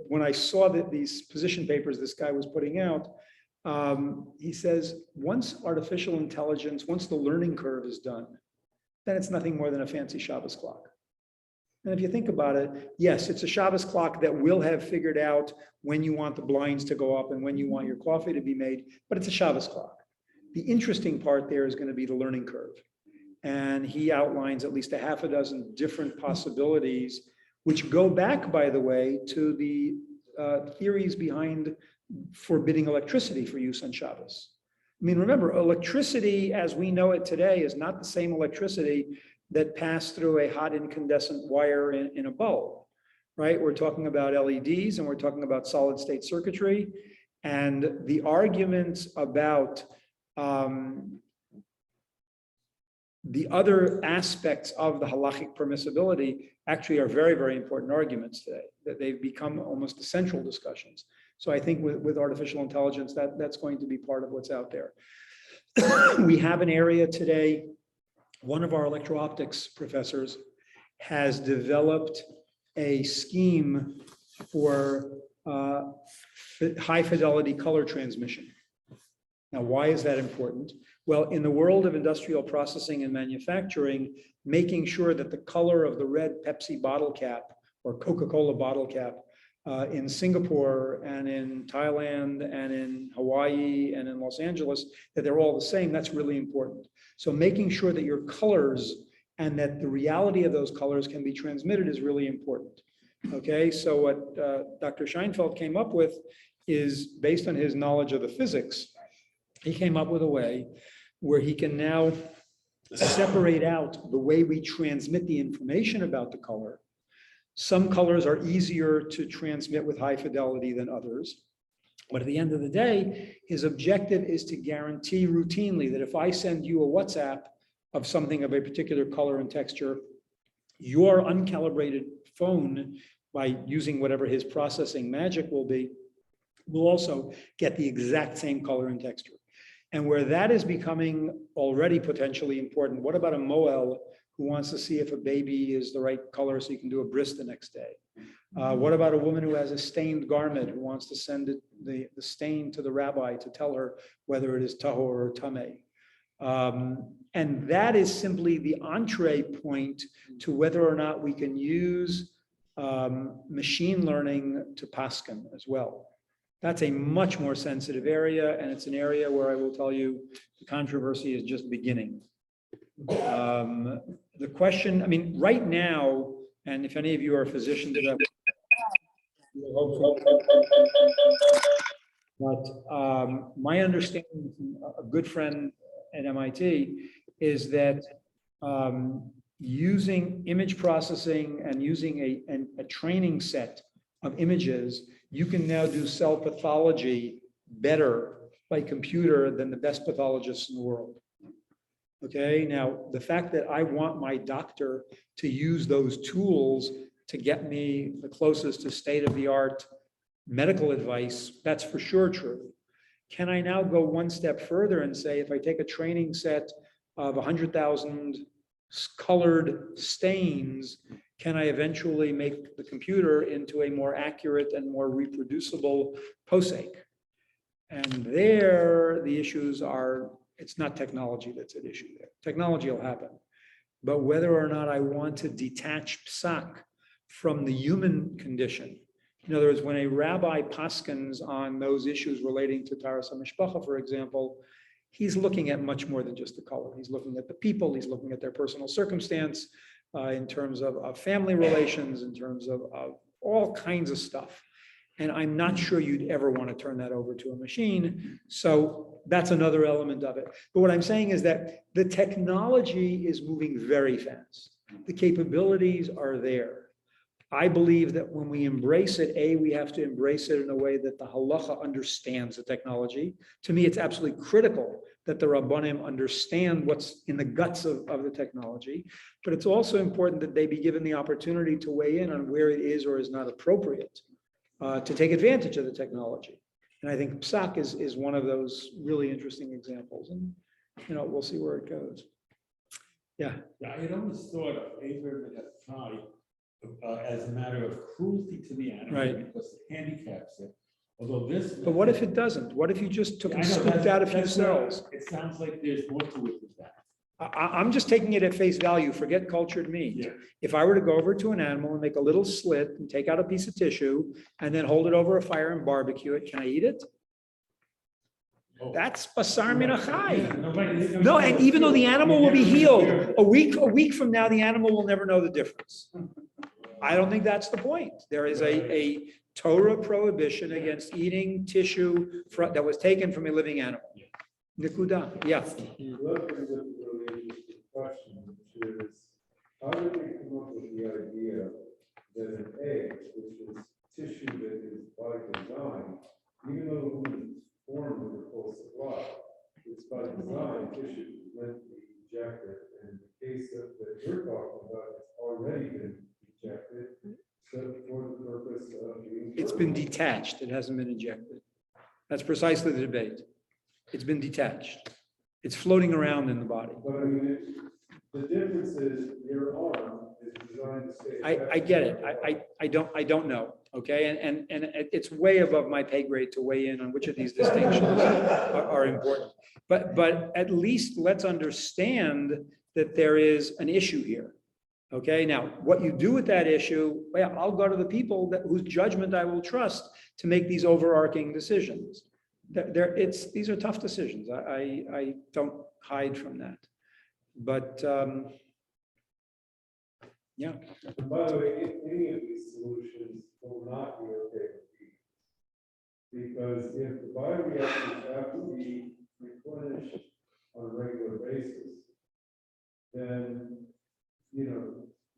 when I saw that these position papers this guy was putting out, he says, once artificial intelligence, once the learning curve is done, then it's nothing more than a fancy Shabbos clock. And if you think about it, yes, it's a Shabbos clock that will have figured out when you want the blinds to go up and when you want your coffee to be made, but it's a Shabbos clock. The interesting part there is going to be the learning curve. And he outlines at least a half a dozen different possibilities, which go back, by the way, to the theories behind forbidding electricity for use on Shabbos. I mean, remember, electricity as we know it today is not the same electricity that passed through a hot incandescent wire in a bulb, right? We're talking about LEDs and we're talking about solid state circuitry. And the arguments about the other aspects of the halachic permissibility actually are very, very important arguments today, that they've become almost the central discussions. So I think with artificial intelligence, that's going to be part of what's out there. We have an area today, one of our electro-optics professors has developed a scheme for high fidelity color transmission. Now, why is that important? Well, in the world of industrial processing and manufacturing, making sure that the color of the red Pepsi bottle cap or Coca-Cola bottle cap in Singapore and in Thailand and in Hawaii and in Los Angeles, that they're all the same, that's really important. So making sure that your colors and that the reality of those colors can be transmitted is really important. Okay, so what Dr. Scheinfeld came up with is based on his knowledge of the physics. He came up with a way where he can now separate out the way we transmit the information about the color. Some colors are easier to transmit with high fidelity than others. But at the end of the day, his objective is to guarantee routinely that if I send you a WhatsApp of something of a particular color and texture, your uncalibrated phone, by using whatever his processing magic will be, will also get the exact same color and texture. And where that is becoming already potentially important, what about a Moel who wants to see if a baby is the right color so you can do a bris the next day? What about a woman who has a stained garment who wants to send the stain to the rabbi to tell her whether it is tahor or tameh? And that is simply the entree point to whether or not we can use machine learning to paskin as well. That's a much more sensitive area, and it's an area where I will tell you the controversy is just beginning. The question, I mean, right now, and if any of you are physicians, but my understanding from a good friend at MIT is that using image processing and using a training set of images, you can now do cell pathology better by computer than the best pathologists in the world. Okay, now the fact that I want my doctor to use those tools to get me the closest to state-of-the-art medical advice, that's for sure true. Can I now go one step further and say, if I take a training set of 100,000 colored stains, can I eventually make the computer into a more accurate and more reproducible posek? And there, the issues are, it's not technology that's at issue there. Technology will happen. But whether or not I want to detach psak from the human condition, in other words, when a rabbi paskins on those issues relating to Taras HaMishpacha, for example, he's looking at much more than just the color. He's looking at the people, he's looking at their personal circumstance, in terms of family relations, in terms of all kinds of stuff. And I'm not sure you'd ever want to turn that over to a machine. So that's another element of it. But what I'm saying is that the technology is moving very fast. The capabilities are there. I believe that when we embrace it, we have to embrace it in a way that the halacha understands the technology. To me, it's absolutely critical that the Rabbanim understand what's in the guts of the technology. But it's also important that they be given the opportunity to weigh in on where it is or is not appropriate to take advantage of the technology. And I think psak is one of those really interesting examples. And, we'll see where it goes. Yeah. Yeah, I had always thought of Aver Midatai as a matter of cruelty to the animal, Right. because it handicaps it. Although this. But what if it doesn't? What if you just took I and know, scooped out a few that's where cells? It sounds like there's more to it than that. I'm just taking it at face value. Forget cultured meat. Yeah. If I were to go over to an animal and make a little slit and take out a piece of tissue and then hold it over a fire and barbecue it, can I eat it? Oh. That's basar min Yeah, achai. nobody- No, and even though the animal will be You never healed, hear- a week from now, the animal will never know the difference. I don't think that's the point. There is a Torah prohibition against eating tissue that was taken from a living animal. Nikuda, yeah. You look at the really interesting question, which is, how did we come up with the idea that an egg, which is tissue that is by design, even though the woman is formed with a full supply, it's by design, tissue is meant to be ejected. And in the case that you're talking about, it's already been ejected, so for the purpose of being. It's been detached. It hasn't been ejected. That's precisely the debate. It's been detached. It's floating around in the body. But I mean, the difference is your arm is designed to stay. I get it. I don't know. Okay. And it's way above my pay grade to weigh in on which of these distinctions are important. But at least let's understand that there is an issue here. Okay. Now, what you do with that issue, well, I'll go to the people whose judgment I will trust to make these overarching decisions. These are tough decisions. I don't hide from that. But yeah. And by the way, any of these solutions will not be okay with vegans. Because if the bioreactors have to be replenished on a regular basis, then,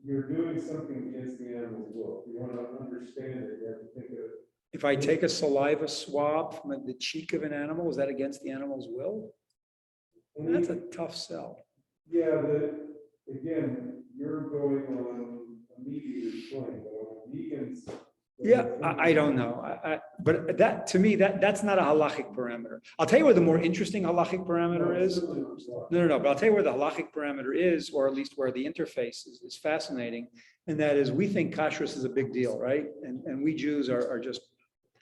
you're doing something against the animal's will. If you want to understand it, you have to think of. If I take a saliva swab from the cheek of an animal, is that against the animal's will? That's a tough sell. Yeah, again, you're going on a meat-eater's plane, but on vegans. Yeah, I don't know. But that, to me, that's not a halachic parameter. I'll tell you where the more interesting halachic parameter is. No, but I'll tell you where the halachic parameter is, or at least where the interface is fascinating. And that is, we think kashrus is a big deal, right? And we Jews are just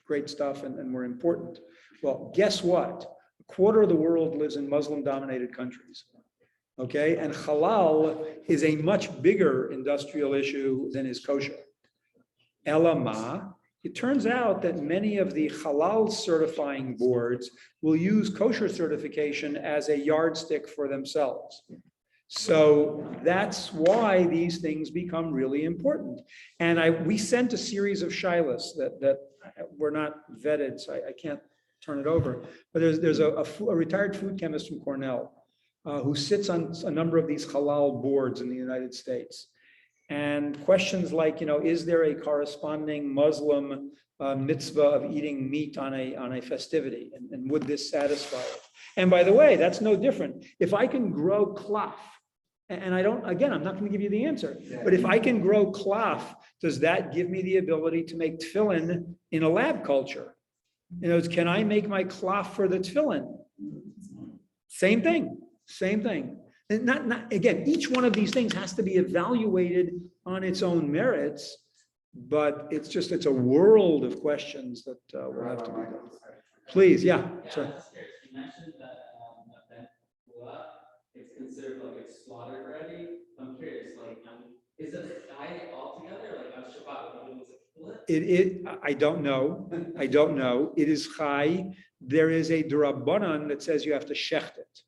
great stuff and we're important. Well, guess what? A quarter of the world lives in Muslim-dominated countries. Okay, and halal is a much bigger industrial issue than is kosher. Elama, it turns out that many of the halal certifying boards will use kosher certification as a yardstick for themselves. So that's why these things become really important. And we sent a series of shilas that were not vetted, so I can't turn it over. But there's a retired food chemist from Cornell who sits on a number of these halal boards in the United States. And questions like, is there a corresponding Muslim mitzvah of eating meat on a festivity? And would this satisfy it? And by the way, that's no different. If I can grow cloth And I don't, again, I'm not going to give you the answer. But if I can grow cloth, does that give me the ability to make tefillin in a lab culture? You know, can I make my cloth for the tefillin? Same thing, same thing. And not, again, each one of these things has to be evaluated on its own merits, but it's a world of questions that will have to be done. Please, yeah, sir. You mentioned that event it's considered like it's slaughtered already. I'm curious, like, is it a diet altogether? Like on Shabbat, when it was a split? I don't know. I don't know. It is chai. There is a drabanan that says you have to shecht it.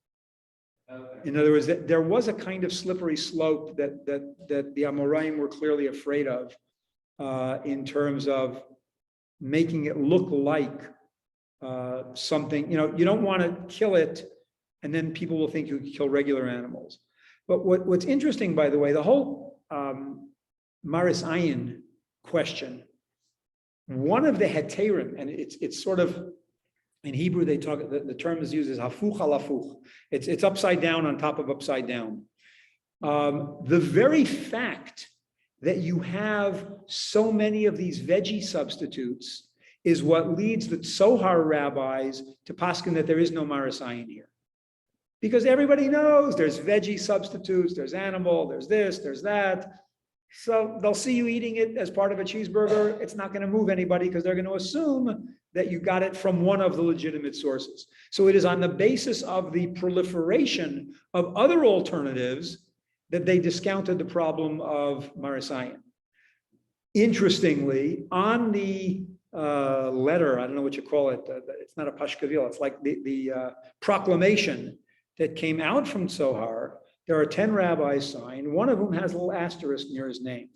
Okay. In other words, there was a kind of slippery slope that the Amoraim were clearly afraid of in terms of making it look like something, you know, you don't want to kill it and then people will think you kill regular animals. But what's interesting, by the way, the whole Maris Ayin question, one of the heterim, and it's sort of, in Hebrew, they talk, the term is used as hafuch al hafuch. It's upside down on top of upside down. The very fact that you have so many of these veggie substitutes is what leads the Tzohar rabbis to paskin that there is no Maris Ayin here. Because everybody knows there's veggie substitutes, there's animal, there's this, there's that. So they'll see you eating it as part of a cheeseburger. It's not going to move anybody because they're going to assume that you got it from one of the legitimate sources. So it is on the basis of the proliferation of other alternatives that they discounted the problem of Maris Ayin. Interestingly, on the letter, I don't know what you call it, it's not a pashkavil, it's like the proclamation that came out from Tzohar. There are 10 rabbis signed, one of whom has a little asterisk near his name.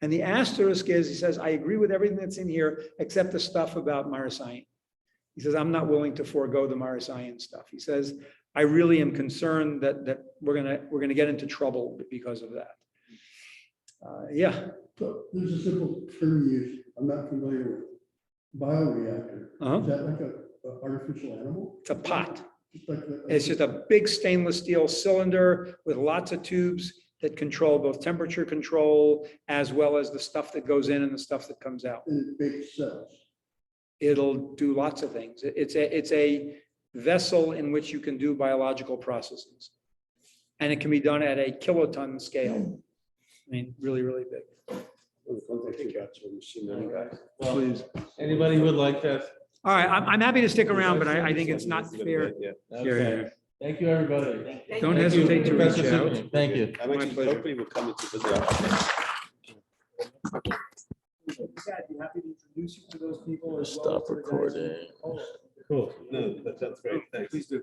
And the asterisk is, he says, I agree with everything that's in here, except the stuff about Maris Ayin. He says, I'm not willing to forego the Maris Ayin stuff. He says, I really am concerned that we're gonna get into trouble because of that. Yeah. So there's a simple term used, I'm not familiar with, bioreactor. Uh-huh. Is that like a artificial animal? It's a pot. Just like It's just a big stainless steel cylinder with lots of tubes that control both temperature control as well as the stuff that goes in and the stuff that comes out. And it bakes cells. It'll do lots of things. It's a vessel in which you can do biological processes. And it can be done at a kiloton scale. I mean, really, really big. Please. Anybody who would like that? All right, I'm happy to stick around, but I think it's not fair. Okay. Thank you, everybody. Don't Thank you, hesitate to Professor reach out. Sukenik. Thank you. I'm actually pleasure. hoping we'll come into visit our office. Happy to introduce you to those people. Stop recording. Cool. No, that sounds great. Thanks. Please do.